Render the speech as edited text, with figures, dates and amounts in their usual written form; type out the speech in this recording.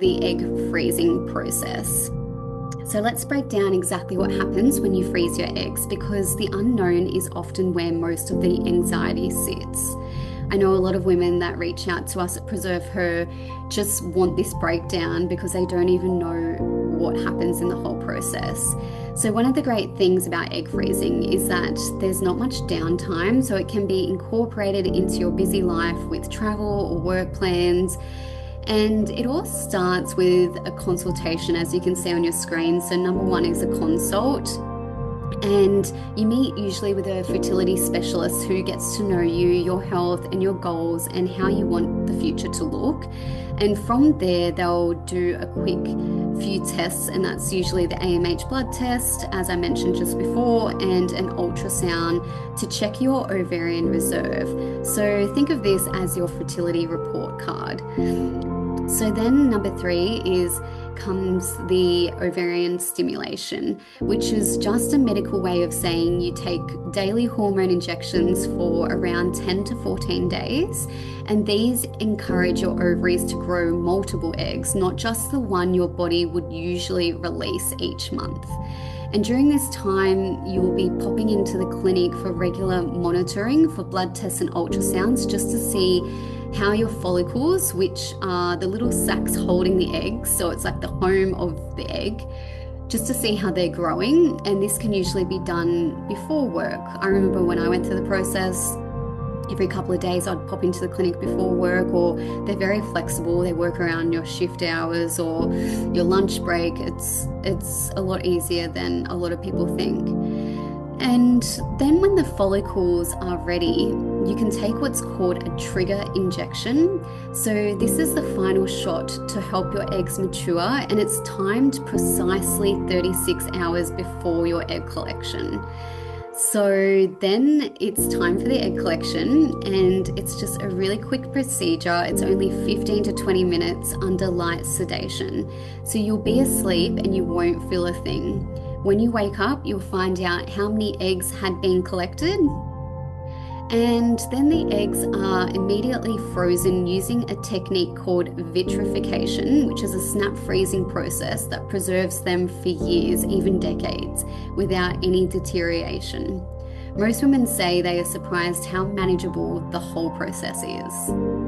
the egg freezing process. So let's break down exactly what happens when you freeze your eggs, because the unknown is often where most of the anxiety sits. I know a lot of women that reach out to us at PreservHer just want this breakdown because they don't even know what happens in the whole process. So one of the great things about egg freezing is that there's not much downtime, so it can be incorporated into your busy life with travel or work plans. And it all starts with a consultation, as you can see on your screen. So number one is a consult. And you meet usually with a fertility specialist who gets to know you, your health and your goals and how you want the future to look. And from there, they'll do a quick few tests, and that's usually the AMH blood test, as I mentioned just before, and an ultrasound to check your ovarian reserve. So think of this as your fertility report card. So then number three comes the ovarian stimulation, which is just a medical way of saying you take daily hormone injections for around 10 to 14 days. And these encourage your ovaries to grow multiple eggs, not just the one your body would usually release each month. And during this time, you'll be popping into the clinic for regular monitoring for blood tests and ultrasounds, just to see how your follicles, which are the little sacs holding the eggs, so it's like the home of the egg, just to see how they're growing. And this can usually be done before work. I remember when I went through the process, every couple of days I'd pop into the clinic before work, or they're very flexible. They work around your shift hours or your lunch break. It's a lot easier than a lot of people think. And then when the follicles are ready, you can take what's called a trigger injection. So this is the final shot to help your eggs mature, and it's timed precisely 36 hours before your egg collection. So then it's time for the egg collection, and it's just a really quick procedure. It's only 15 to 20 minutes under light sedation. So you'll be asleep and you won't feel a thing. When you wake up, you'll find out how many eggs had been collected. And then the eggs are immediately frozen using a technique called vitrification, which is a snap freezing process that preserves them for years, even decades, without any deterioration. Most women say they are surprised how manageable the whole process is.